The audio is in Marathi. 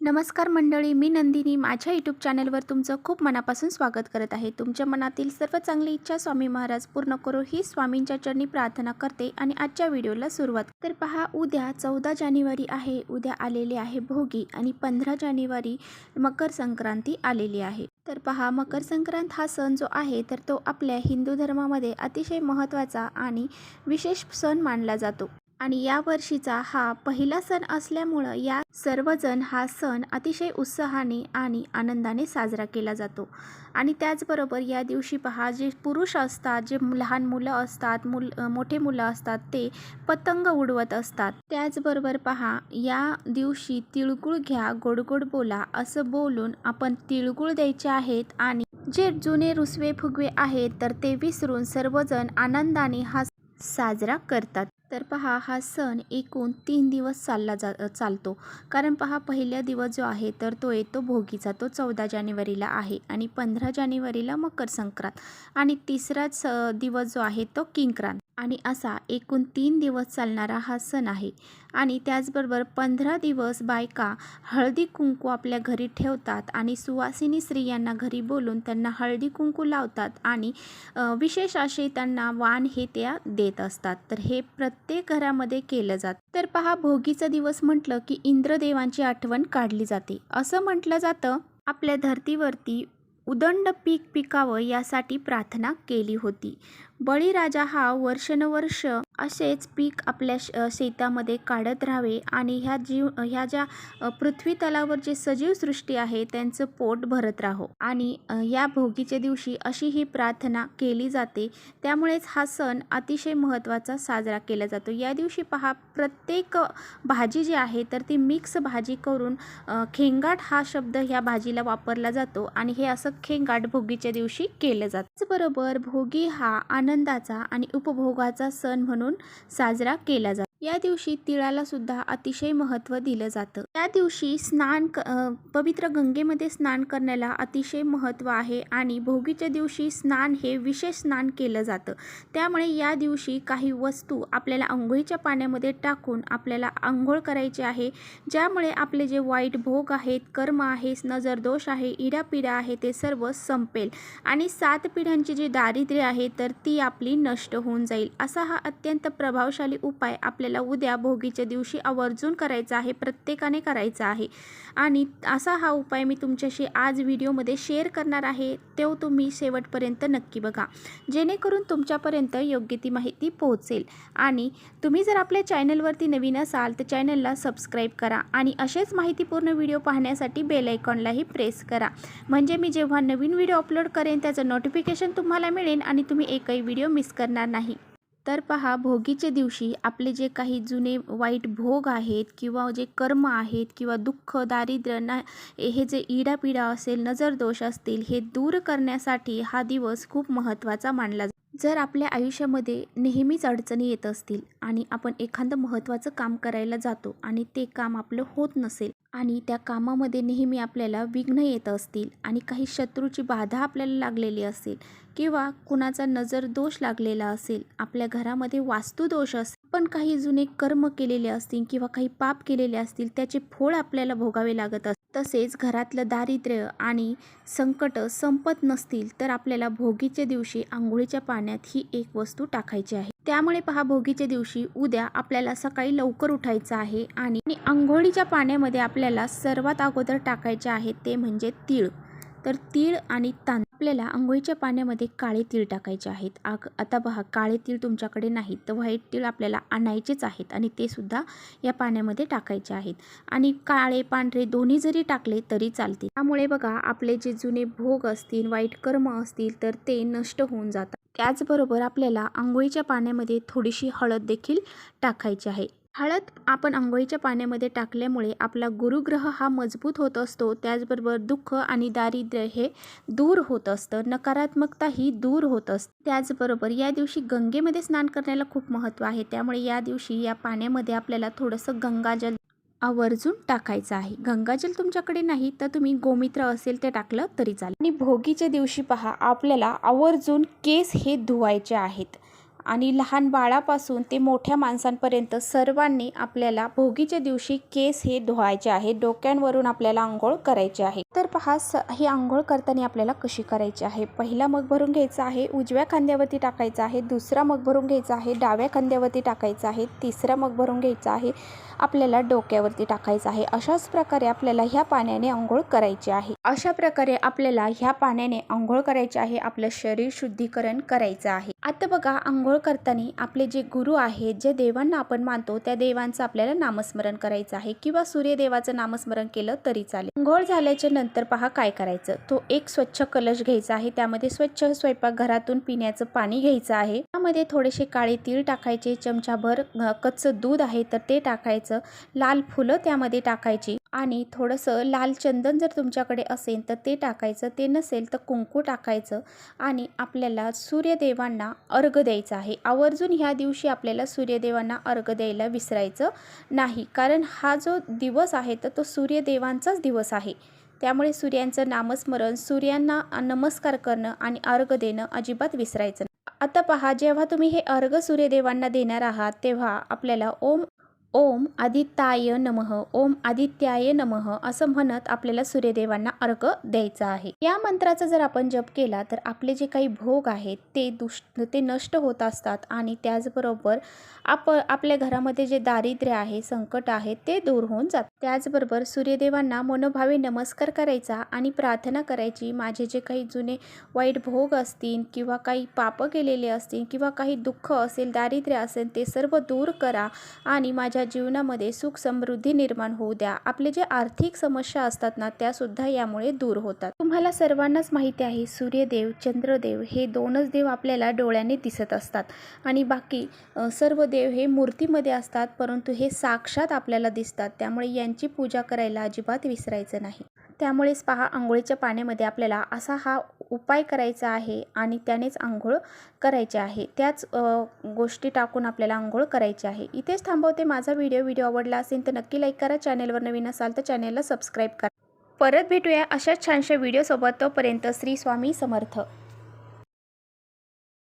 नमस्कार मंडळी, मी नंदिनी माझ्या यूट्यूब चॅनलवर तुमचं खूप मनापासून स्वागत करत आहे। तुमच्या मनातील सर्व चांगली इच्छा स्वामी महाराज पूर्ण करो ही स्वामींच्या चरणी प्रार्थना करते आणि आजच्या व्हिडिओला सुरुवात तर पहा, उद्या 14 जानेवारी आहे। उद्या आलेले आहे भोगी आणि 15 जानेवारी मकर संक्रांती आलेली आहे। तर पहा, मकर संक्रांत हा सण जो आहे तर तो आपल्या हिंदू धर्मामध्ये अतिशय महत्त्वाचा आणि विशेष सण मानला जातो आणि या वर्षीचा हा पहिला सण असल्यामुळे या सर्वजण हा सण अतिशय उत्साहाने आणि आनंदाने साजरा केला जातो। आणि त्याचबरोबर या दिवशी पहा, जे पुरुष असतात, जे लहान मुलं असतात, मोठे मुलं असतात, ते पतंग उडवत असतात। त्याचबरोबर पहा, या दिवशी तिळगुळ घ्या गोड गोड बोला असं बोलून आपण तिळगुळ द्यायचे आहेत आणि जे जुने रुसवे फुगवे आहेत तर ते विसरून सर्वजण आनंदाने हा साजरा करतात। तर पहा, हा सण एकूण 3 दिवस चालतो। कारण पहा, पहिला दिवस जो आहे तर तो येतो भोगीचा, तो 14 जानेवारीला आहे आणि 15 जानेवारीला मकर संक्रांत आणि तिसराच दिवस जो आहे तो किंक्रांत आणि असा एकूण 3 दिवस चालणारा हा सण आहे। आणि त्याचबरोबर 15 दिवस बायका हळदी कुंकू आपल्या घरी ठेवतात आणि सुवासिनी स्त्रियांना घरी बोलून त्यांना हळदी कुंकू लावतात आणि विशेष असे त्यांना वाण हे त्या देत असतात। तर हे प्रत्येक घरामध्ये केलं जातं। तर पहा, भोगीचा दिवस म्हटलं की इंद्रदेवांची आठवण काढली जाते। असं म्हटलं जातं, आपल्या धर्तीवरती उदंड पीक पिकावं यासाठी प्रार्थना केली होती। बळीराजा हा वर्षानुवर्ष असेच पीक आपल्या शेतामध्ये काढत राहावे आणि ह्या ज्या पृथ्वी तलावर जे सजीव सृष्टी आहे त्यांचं पोट भरत राहो आणि या भोगीच्या दिवशी अशी ही प्रार्थना केली जाते। त्यामुळेच हा सण अतिशय महत्त्वाचा साजरा केला जातो। या दिवशी पहा, प्रत्येक भाजी जी आहे तर ती मिक्स भाजी करून खेंगाट हा शब्द ह्या भाजीला वापरला जातो आणि हे असं खेंगाट भोगीच्या दिवशी केलं जातं। त्याचबरोबर भोगी हा आनंदाचा आणि उपभोगाचा सण म्हणून साजरा केला जातो। या दिवशी तिळाला सुद्धा अतिशय महत्त्व दिलं जातं। या दिवशी पवित्र गंगेमध्ये स्नान करण्याला अतिशय महत्त्व आहे आणि भोगीच्या दिवशी स्नान हे विशेष स्नान केलं जातं। त्यामुळे या दिवशी काही वस्तू आपल्याला अंघोळीच्या पाण्यामध्ये टाकून आपल्याला अंघोळ करायची आहे, ज्यामुळे आपले जे वाईट भोग आहेत, कर्म आहे, नजर दोष आहे, इडापिडा आहे ते सर्व संपेल आणि 7 पिढ्यांची जी दारिद्र्य आहे तर ती आपली नष्ट होऊन जाईल। असा हा अत्यंत प्रभावशाली उपाय आपल्याला उद्या भोगीच्या दिवशी आवर्जून करायचा आहे, प्रत्येकाने करायचा आहे। आणि असा हा उपाय मी तुमच्याशी आज व्हिडिओमध्ये शेअर करणार आहे, तो तुम्ही शेवटपर्यंत नक्की बघा, जेणेकरून तुमच्यापर्यंत योग्य ती माहिती पोहोचेल। आणि तुम्ही जर आपल्या चॅनलवरती नवीन असाल तर चॅनलला सबस्क्राईब करा आणि असेच माहितीपूर्ण व्हिडिओ पाहण्यासाठी बेल आयकॉनलाही प्रेस करा, म्हणजे मी जेव्हा नवीन व्हिडिओ अपलोड करेन त्याचं नोटिफिकेशन तुम्हाला मिळेल आणि तुम्ही एकही व्हिडिओ मिस करणार नाही। तर पहा, भोगीच्या दिवशी आपले जे काही जुने वाईट भोग आहेत किंवा जे कर्म आहेत किंवा दुःख, दारिद्र्य हे जे इडापिडा असेल, नजर दोष असतील, हे दूर करण्यासाठी हा दिवस खूप महत्त्वाचा मानला जातो। जर आपल्या आयुष्यामध्ये नेहमीच अडचणी येत असतील आणि आपण एखादं महत्त्वाचं काम करायला जातो आणि ते काम आपलं होत नसेल आणि त्या कामामध्ये नेहमी आपल्याला विघ्न येत असतील आणि काही शत्रूची बाधा आपल्याला लागलेली असेल किंवा कुणाचा नजर दोष लागलेला असेल, आपल्या घरामध्ये वास्तुदोष असेल, पण काही जुने कर्म केलेले असतील किंवा काही पाप केलेले असतील त्याचे फळ आपल्याला भोगावे लागत असतील, तसेच घरातलं दारिद्र्य आणि संकट संपत नसतील तर आपल्याला भोगीच्या दिवशी आंघोळीच्या पाण्यात ही एक वस्तू टाकायची आहे। त्यामुळे पहा, भोगीच्या दिवशी उद्या आपल्याला सकाळी लवकर उठायचं आहे आणि आंघोळीच्या पाण्यामध्ये आपल्याला सर्वात अगोदर टाकायचे आहेत ते म्हणजे तीळ। तर तीळ आणि तांदूळ, आपल्याला आंघोळीच्या पाण्यामध्ये काळे तीळ टाकायचे आहेत। आता पहा, काळे तीळ तुमच्याकडे नाहीत तर व्हाईट तीळ आपल्याला आणायचेच आहेत आणि ते सुद्धा या पाण्यामध्ये टाकायचे आहेत आणि काळे पांढरे दोन्ही जरी टाकले तरी चालते। त्यामुळे बघा, आपले जे जुने भोग असतील, वाईट कर्म असतील तर ते नष्ट होऊन जातात। त्याचबरोबर आपल्याला आंघोळीच्या पाण्यामध्ये थोडीशी हळद देखील टाकायची आहे। हळद आपण आंघोळीच्या पाण्यामध्ये टाकल्यामुळे आपला गुरुग्रह हा मजबूत होत असतो, त्याचबरोबर दुःख आणि दारिद्र्य हे दूर होत असतं, नकारात्मकता ही दूर होत असते। त्याचबरोबर या दिवशी गंगेमध्ये स्नान करण्याला खूप महत्त्व आहे। त्यामुळे या दिवशी या पाण्यामध्ये आपल्याला थोडंसं गंगाजल आवर्जून टाकायचं आहे। गंगाजल तुमच्याकडे नाही तर तुम्ही गोमित्र असेल ते टाकलं तरी चालेल। आणि भोगीच्या दिवशी पहा, आपल्याला आवर्जून केस हे धुवायचे आहेत आणि लहान बाळापासून ते मोठ्या माणसांपर्यंत सर्वांनी आपल्याला भोगीच्या दिवशी केस हे धुवायचे आहे, डोक्यांवरून आपल्याला आंघोळ करायची आहे। तर पहा ही आंघोळ करताना आपल्याला कशी करायची आहे। पहिला मग भरून घ्यायचा आहे, उजव्या खांद्यावरती टाकायचा आहे, दुसरा मग भरून घ्यायचा आहे, डाव्या खांद्यावरती टाकायचा आहे, तिसरा मग भरून घ्यायचा आहे, आपल्याला डोक्यावरती टाकायचं आहे। अशाच प्रकारे आपल्याला ह्या पाण्याने आंघोळ करायची आहे। अशा प्रकारे आपल्याला ह्या पाण्याने आंघोळ करायची आहे, आपलं शरीर शुद्धीकरण करायचं आहे। आता बघा, आंघोळ करताना आपले जे गुरु आहेत, जे देवांना आपण मानतो, त्या देवांचं आपल्याला नामस्मरण करायचं आहे किंवा सूर्यदेवाचं नामस्मरण केलं तरी चालेल। आंघोळ झाल्याच्या नंतर पहा काय करायचं, तो एक स्वच्छ कलश घ्यायचा आहे, त्यामध्ये स्वच्छ स्वयंपाकघरातून पिण्याचं पाणी घ्यायचं आहे, त्यामध्ये थोडेसे काळे तीळ टाकायचे, चमचाभर कच्चं दूध आहे तर ते टाकायचं, लाल फुलं त्यामध्ये टाकायची आणि थोडंसं लाल चंदन जर तुमच्याकडे असेल तर ते टाकायचं, ते नसेल तर कुंकू टाकायचं आणि आपल्याला सूर्यदेवांना अर्घ द्यायचा आहे। आवर्जून ह्या दिवशी आपल्याला सूर्यदेवांना अर्घ द्यायला विसरायचं नाही, कारण हा जो दिवस आहे तर तो सूर्यदेवांचाच दिवस आहे। त्यामुळे सूर्यांचं नामस्मरण, सूर्यांना नमस्कार करणं आणि अर्घ देणं अजिबात विसरायचं नाही। आता पहा, जेव्हा तुम्ही हे अर्घ सूर्यदेवांना देणार आहात तेव्हा आपल्याला ओम आदित्याय नमः, ओम आदित्याय नमः असं म्हणत आपल्याला सूर्यदेवांना अर्घ द्यायचा आहे। या मंत्राचा जर आपण जप केला तर आपले जे काही भोग आहेत ते नष्ट होत असतात आणि त्याचबरोबर आपल्या घरामध्ये जे दारिद्र्य आहे, संकट आहे ते दूर होऊन जात। त्याचबरोबर सूर्यदेवांना मनोभावे नमस्कार करायचा आणि प्रार्थना करायची, माझे जे काही जुने वाईट भोग असतील किंवा काही पाप केलेले असतील किंवा काही दुःख असेल, दारिद्र्य असेल, ते सर्व दूर करा आणि माझ्या जीवनामध्ये सुख समृद्धी निर्माण होऊ द्या। आपले जे आर्थिक समस्या असतात ना त्या सुद्धा यामुळे दूर होतात। तुम्हाला सर्वांनाच माहिती आहे, सूर्यदेव, चंद्रदेव हे दोनच देव आपल्याला डोळ्याने दिसत असतात आणि बाकी सर्व देव हे मूर्तीमध्ये असतात, परंतु हे साक्षात आपल्याला दिसतात। त्यामुळे यांची पूजा करायला अजिबात विसरायचं नाही। त्यामुळेच पहा, आंघोळीच्या पाण्यामध्ये आपल्याला असा हा उपाय करायचा आहे आणि त्यानेच आंघोळ करायची आहे। त्याच गोष्टी टाकून आपल्याला आंघोळ करायची आहे। इथेच थांबवते माझा व्हिडिओ आवडला असेल तर नक्की लाईक करा, चॅनेलवर नवीन असाल तर चॅनेलला सबस्क्राईब करा। परत भेटूया अशाच छानशा व्हिडिओसोबत, तोपर्यंत श्री स्वामी समर्थ।